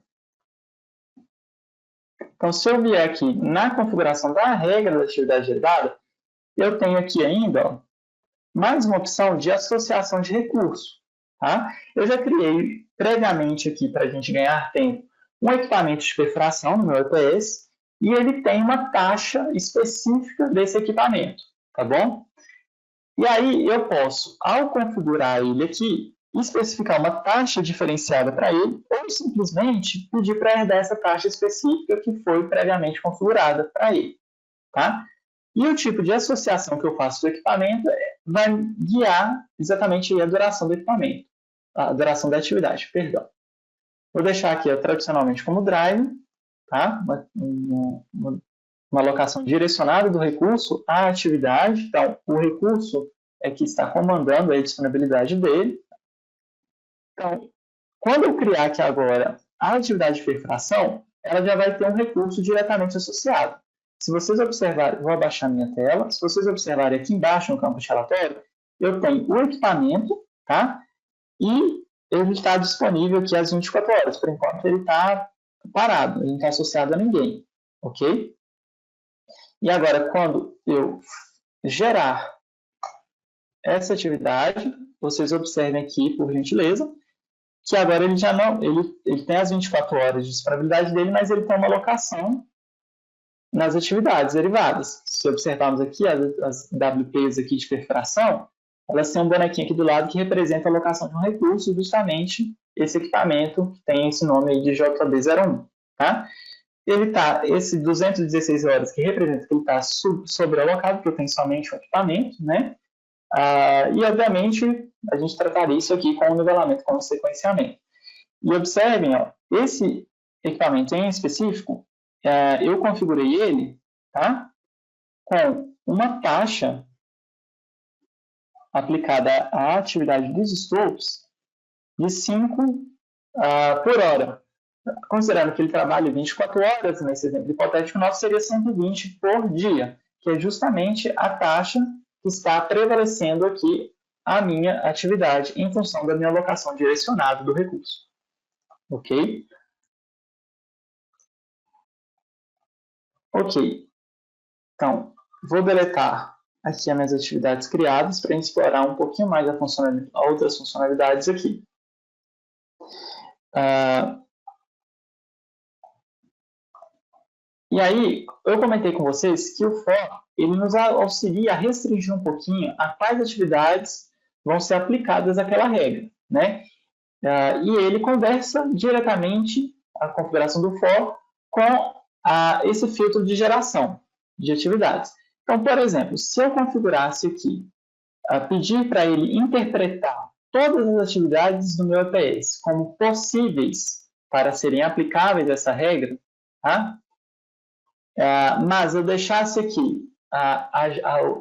Então, se eu vier aqui na configuração da regra da atividade derivada, eu tenho aqui ainda, ó, mais uma opção de associação de recurso, tá? Eu já criei previamente aqui, para a gente ganhar tempo, um equipamento de perfuração no meu EPS, e ele tem uma taxa específica desse equipamento, tá bom? E aí eu posso, ao configurar ele aqui, especificar uma taxa diferenciada para ele, ou simplesmente pedir para herdar essa taxa específica que foi previamente configurada para ele, tá? E o tipo de associação que eu faço do equipamento vai guiar exatamente a duração do equipamento, a duração da atividade, perdão. Vou deixar aqui tradicionalmente como drive, tá? Uma alocação direcionada do recurso à atividade. Então, o recurso é que está comandando a disponibilidade dele. Então, quando eu criar aqui agora a atividade de perfuração, ela já vai ter um recurso diretamente associado. Se vocês observarem, vou abaixar minha tela, se vocês observarem aqui embaixo no campo de relatório, eu tenho o equipamento, tá? E ele está disponível aqui às 24 horas. Por enquanto, ele está parado, ele não está associado a ninguém, ok? E agora, quando eu gerar essa atividade, vocês observem aqui, por gentileza, que agora ele já não, ele tem as 24 horas de disponibilidade dele, mas ele tem uma alocação nas atividades derivadas. Se observarmos aqui, as WPs aqui de perfuração, elas têm um bonequinho aqui do lado que representa a alocação de um recurso, justamente esse equipamento que tem esse nome aí de JB01, tá? Ele está, esse 216 horas que representa que ele está sobrealocado, porque eu tenho somente um equipamento, né? E, obviamente, a gente trataria isso aqui com o nivelamento, com o sequenciamento. E observem, ó, esse equipamento em específico, eu configurei ele, tá? Com uma taxa aplicada à atividade dos scopes de 5 por hora. Considerando que ele trabalha 24 horas, nesse exemplo hipotético nosso, seria 120 por dia, que é justamente a taxa que está prevalecendo aqui a minha atividade em função da minha alocação direcionada do recurso. Ok? Ok. Então, vou deletar aqui as minhas atividades criadas para a gente explorar um pouquinho mais outras funcionalidades aqui. E aí, eu comentei com vocês que o for, ele nos auxilia a restringir um pouquinho a quais atividades vão ser aplicadas àquela regra, né? E ele conversa diretamente a configuração do for com esse filtro de geração de atividades. Então, por exemplo, se eu configurasse aqui, pedir para ele interpretar todas as atividades do meu EPS como possíveis para serem aplicáveis a essa regra, tá? Mas eu deixasse aqui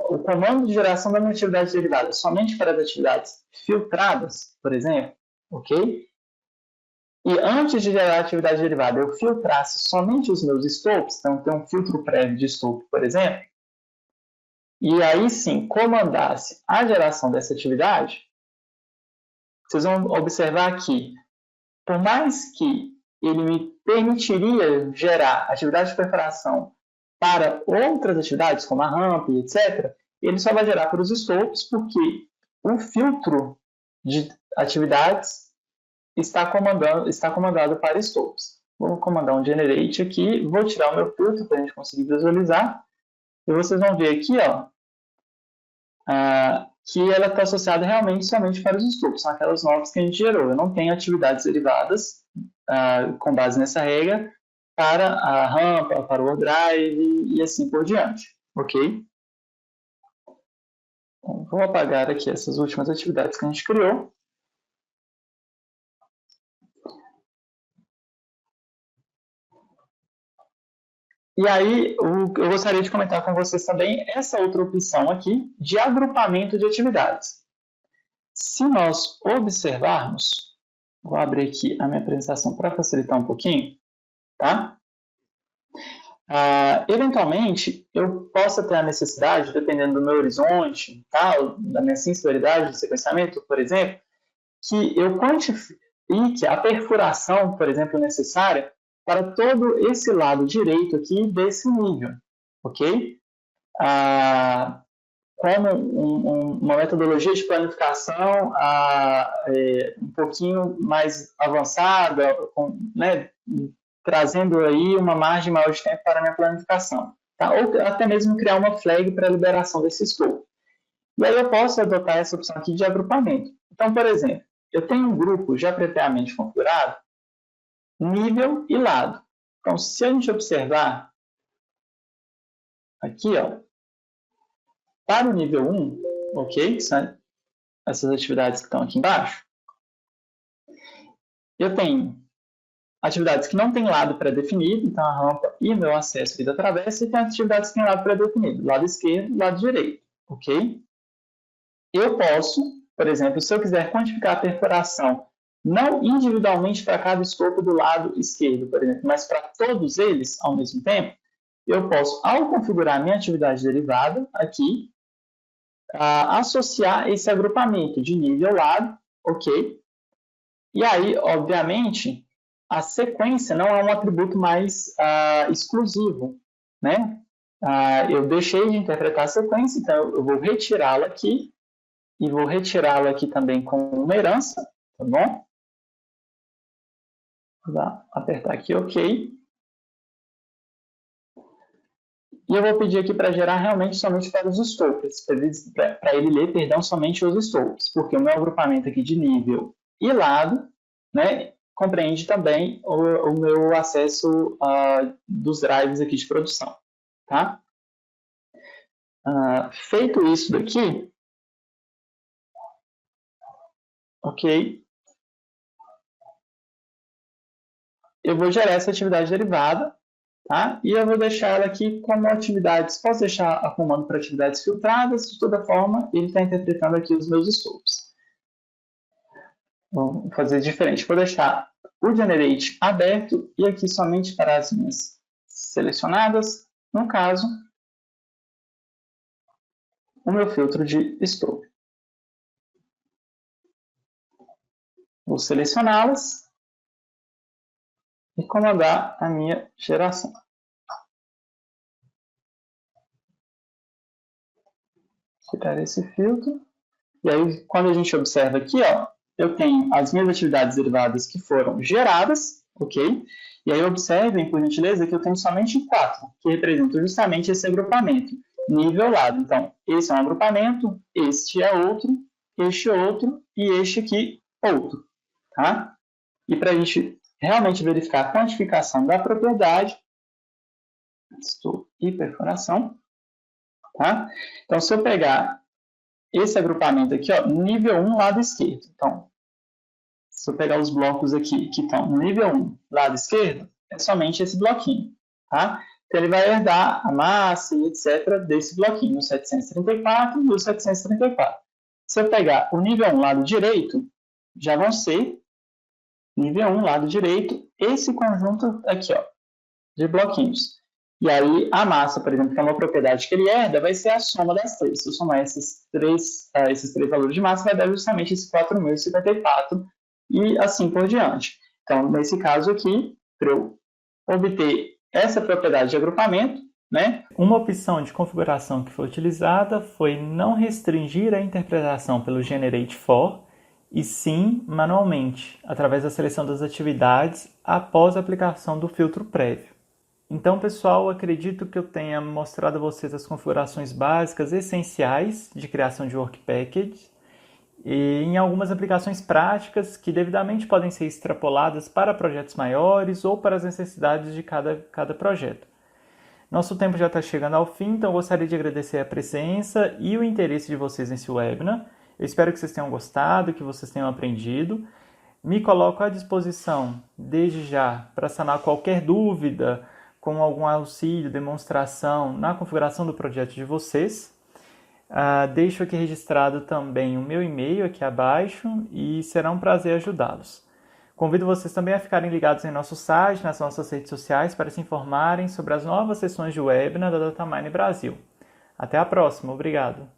o comando de geração da minha atividade derivada somente para as atividades filtradas, por exemplo, ok? E antes de gerar a atividade derivada, eu filtrasse somente os meus scopes, então tem um filtro prévio de scope, por exemplo, e aí sim comandasse a geração dessa atividade, vocês vão observar que, por mais que ele me permitiria gerar atividade de perfuração para outras atividades, como a ramp, etc., ele só vai gerar para os scopes porque o filtro de atividades está comandado para scopes. Vou comandar um generate aqui, vou tirar o meu filtro para a gente conseguir visualizar, e vocês vão ver aqui, ó, que ela está associada realmente somente para os scopes, são aquelas novas que a gente gerou. Eu não tenho atividades derivadas com base nessa regra para a rampa, para o OneDrive e assim por diante, ok? Então, vou apagar aqui essas últimas atividades que a gente criou. E aí, eu gostaria de comentar com vocês também essa outra opção aqui de agrupamento de atividades. Se nós observarmos, vou abrir aqui a minha apresentação para facilitar um pouquinho, tá? Eventualmente, eu possa ter a necessidade, dependendo do meu horizonte, tá? Da minha sensibilidade de sequenciamento, por exemplo, que eu quantifique a perfuração, por exemplo, necessária para todo esse lado direito aqui desse nível, ok? Como uma metodologia de planificação um pouquinho mais avançada, né, trazendo aí uma margem maior de tempo para a minha planificação. Tá? Ou até mesmo criar uma flag para a liberação desse escopo. E aí eu posso adotar essa opção aqui de agrupamento. Então, por exemplo, eu tenho um grupo já previamente configurado, nível e lado. Então, se a gente observar aqui, ó, para o nível 1, ok, que são essas atividades que estão aqui embaixo, eu tenho atividades que não têm lado pré-definido, então a rampa e meu acesso aqui da travessa, e tem atividades que têm lado pré-definido, lado esquerdo e lado direito, ok? Eu posso, por exemplo, se eu quiser quantificar a perfuração, não individualmente para cada escopo do lado esquerdo, por exemplo, mas para todos eles ao mesmo tempo, eu posso, ao configurar a minha atividade derivada aqui, associar esse agrupamento de nível lado, ok? E aí, obviamente, a sequência não é um atributo mais exclusivo, né? Eu deixei de interpretar a sequência, então eu vou retirá-la aqui, e vou retirá-la aqui também com uma herança, tá bom? Vou apertar aqui OK. E eu vou pedir aqui para gerar realmente somente para os scopes, para ele ler, perdão, somente os scopes, porque o meu agrupamento aqui de nível e lado, né, compreende também o meu acesso dos drives aqui de produção, tá? Feito isso daqui, ok, eu vou gerar essa atividade derivada, tá? E eu vou deixar ela aqui como atividades, posso deixar a comando para atividades filtradas, de toda forma, ele está interpretando aqui os meus scopes. Vou fazer diferente, vou deixar o generate aberto e aqui somente para as minhas selecionadas, no caso, o meu filtro de scope. Vou selecioná-las e comandar a minha geração. Tirar esse filtro. E aí, quando a gente observa aqui, ó, eu tenho as minhas atividades derivadas que foram geradas, ok? E aí, observem, por gentileza, que eu tenho somente 4, que representam justamente esse agrupamento, nível lado. Então, esse é um agrupamento, este é outro, este outro e este aqui, outro, tá? E para a gente realmente verificar a quantificação da propriedade, estou e perfuração, tá? Então, se eu pegar esse agrupamento aqui, ó, nível 1, lado esquerdo. Então, se eu pegar os blocos aqui que estão no nível 1, lado esquerdo, é somente esse bloquinho, tá? Então, ele vai herdar a massa e etc. desse bloquinho, o 734 e o 734. Se eu pegar o nível 1, lado direito, já vão ser nível 1, lado direito, esse conjunto aqui, ó, de bloquinhos. E aí, a massa, por exemplo, que é uma propriedade que ele herda, vai ser a soma das três. Se eu somar esses três valores de massa, vai dar justamente esse 4.054 e assim por diante. Então, nesse caso aqui, para eu obter essa propriedade de agrupamento, né? Uma opção de configuração que foi utilizada foi não restringir a interpretação pelo generate for, e sim manualmente, através da seleção das atividades após a aplicação do filtro prévio. Então, pessoal, acredito que eu tenha mostrado a vocês as configurações básicas essenciais de criação de Work Package e em algumas aplicações práticas que devidamente podem ser extrapoladas para projetos maiores ou para as necessidades de cada projeto. Nosso tempo já está chegando ao fim, então eu gostaria de agradecer a presença e o interesse de vocês nesse webinar. Eu espero que vocês tenham gostado, que vocês tenham aprendido. Me coloco à disposição, desde já, para sanar qualquer dúvida, com algum auxílio, demonstração na configuração do projeto de vocês. Deixo aqui registrado também o meu e-mail aqui abaixo e será um prazer ajudá-los. Convido vocês também a ficarem ligados em nosso site, nas nossas redes sociais, para se informarem sobre as novas sessões de webinar da Datamine Brasil. Até a próxima, obrigado!